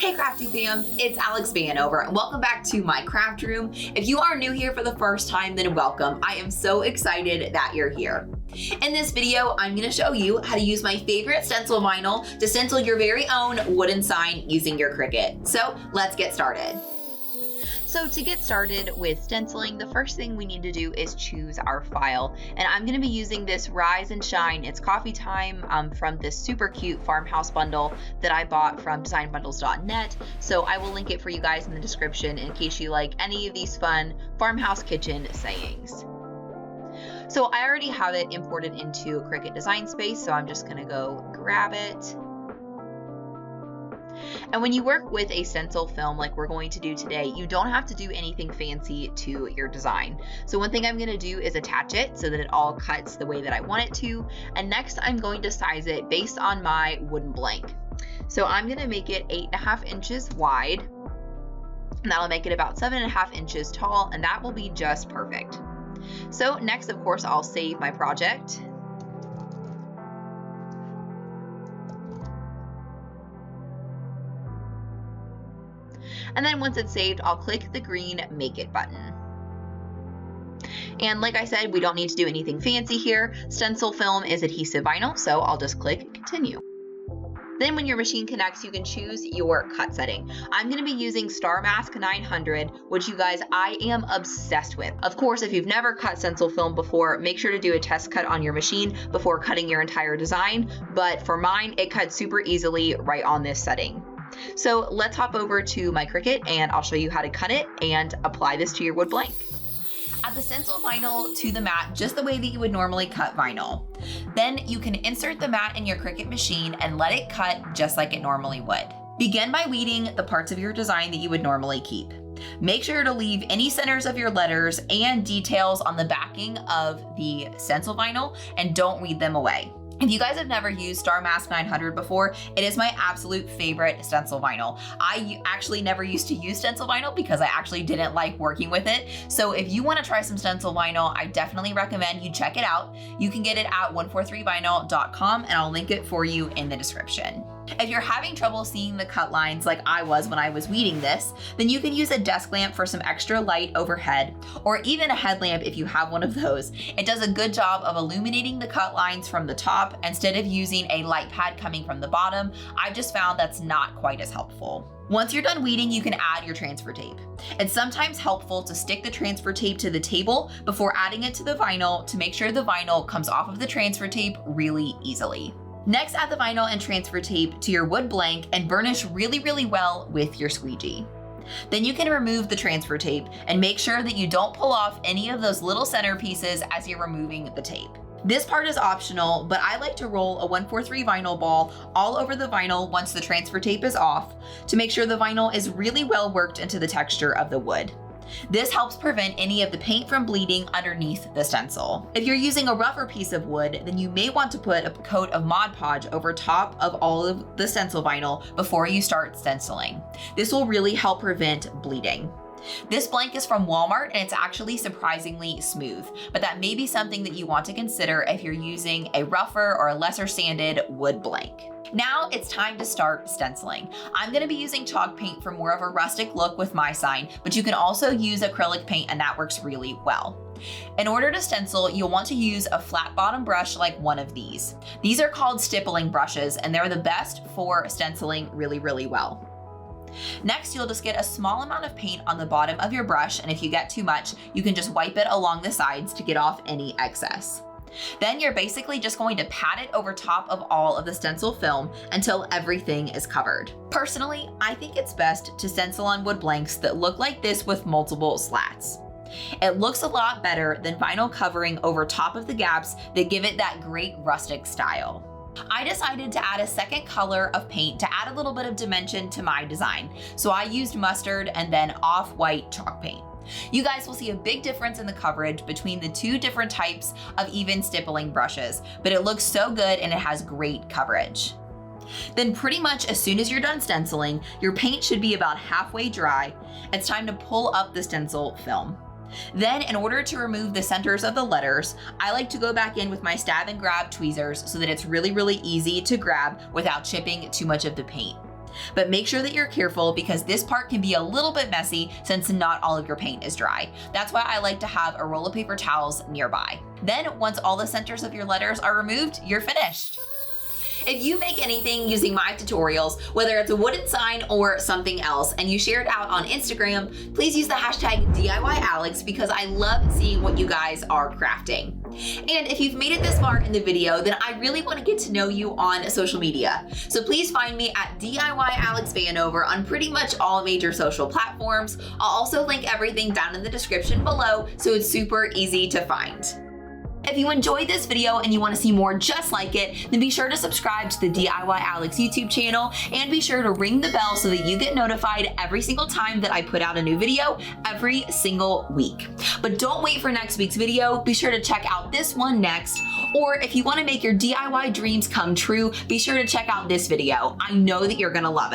Hey crafty fam, it's Alex Vanover and welcome back to my craft room. If you are new here for the first time, then welcome. I am so excited that you're here. In this video, I'm going to show you how to use my favorite stencil vinyl to stencil your very own wooden sign using your Cricut. So let's get started. So to get started with stenciling, the first thing we need to do is choose our file. And I'm going to be using this Rise and Shine It's Coffee Time from this super cute farmhouse bundle that I bought from designbundles.net. So I will link it for you guys in the description in case you like any of these fun farmhouse kitchen sayings. So I already have it imported into Cricut Design Space, so I'm just going to go grab it. And when you work with a stencil film like we're going to do today, you don't have to do anything fancy to your design. So one thing I'm going to do is attach it so that it all cuts the way that I want it to. And next I'm going to size it based on my wooden blank. So I'm going to make it 8.5 inches wide. And that'll make it about 7.5 inches tall, and that will be just perfect. So next, of course, I'll save my project. And then once it's saved, I'll click the green Make It button. And like I said, we don't need to do anything fancy here. Stencil film is adhesive vinyl, so I'll just click Continue. Then when your machine connects, you can choose your cut setting. I'm gonna be using Starmask 900, which you guys, I am obsessed with. Of course, if you've never cut stencil film before, make sure to do a test cut on your machine before cutting your entire design. But for mine, it cuts super easily right on this setting. So let's hop over to my Cricut and I'll show you how to cut it and apply this to your wood blank. Add the stencil vinyl to the mat just the way that you would normally cut vinyl. Then you can insert the mat in your Cricut machine and let it cut just like it normally would. Begin by weeding the parts of your design that you would normally keep. Make sure to leave any centers of your letters and details on the backing of the stencil vinyl and don't weed them away. If you guys have never used Starmask 900 before, it is my absolute favorite stencil vinyl. I actually never used to use stencil vinyl because I actually didn't like working with it. So if you want to try some stencil vinyl, I definitely recommend you check it out. You can get it at 143vinyl.com and I'll link it for you in the description. If you're having trouble seeing the cut lines like I was when I was weeding this, then you can use a desk lamp for some extra light overhead, or even a headlamp if you have one of those. It does a good job of illuminating the cut lines from the top instead of using a light pad coming from the bottom. I've just found that's not quite as helpful. Once you're done weeding, you can add your transfer tape. It's sometimes helpful to stick the transfer tape to the table before adding it to the vinyl to make sure the vinyl comes off of the transfer tape really easily. Next, add the vinyl and transfer tape to your wood blank and burnish really well with your squeegee. Then you can remove the transfer tape and make sure that you don't pull off any of those little center pieces as you're removing the tape. This part is optional, but I like to roll a 143 vinyl ball all over the vinyl once the transfer tape is off to make sure the vinyl is really well worked into the texture of the wood. This helps prevent any of the paint from bleeding underneath the stencil. If you're using a rougher piece of wood, then you may want to put a coat of Mod Podge over top of all of the stencil vinyl before you start stenciling. This will really help prevent bleeding. This blank is from Walmart and it's actually surprisingly smooth, but that may be something that you want to consider if you're using a rougher or a lesser sanded wood blank. Now it's time to start stenciling. I'm going to be using chalk paint for more of a rustic look with my sign, but you can also use acrylic paint and that works really well. In order to stencil, you'll want to use a flat bottom brush like one of these. These are called stippling brushes and they're the best for stenciling really well. Next, you'll just get a small amount of paint on the bottom of your brush, and if you get too much, you can just wipe it along the sides to get off any excess. Then you're basically just going to pat it over top of all of the stencil film until everything is covered. Personally, I think it's best to stencil on wood blanks that look like this with multiple slats. It looks a lot better than vinyl covering over top of the gaps that give it that great rustic style. I decided to add a second color of paint to add a little bit of dimension to my design. So I used mustard and then off-white chalk paint. You guys will see a big difference in the coverage between the two different types of even stippling brushes, but it looks so good and it has great coverage. Then pretty much as soon as you're done stenciling, your paint should be about halfway dry. It's time to pull up the stencil film. Then, in order to remove the centers of the letters, I like to go back in with my stab and grab tweezers so that it's really easy to grab without chipping too much of the paint. But make sure that you're careful because this part can be a little bit messy since not all of your paint is dry. That's why I like to have a roll of paper towels nearby. Then once all the centers of your letters are removed, you're finished. If you make anything using my tutorials, whether it's a wooden sign or something else, and you share it out on Instagram, please use the hashtag DIYAlex because I love seeing what you guys are crafting. And if you've made it this far in the video, then I really want to get to know you on social media. So please find me at DIYAlexVanover on pretty much all major social platforms. I'll also link everything down in the description below so it's super easy to find. If you enjoyed this video and you want to see more just like it, then be sure to subscribe to the DIY Alex YouTube channel and be sure to ring the bell so that you get notified every single time that I put out a new video every single week. But don't wait for next week's video. Be sure to check out this one next. Or if you want to make your DIY dreams come true, be sure to check out this video. I know that you're going to love it.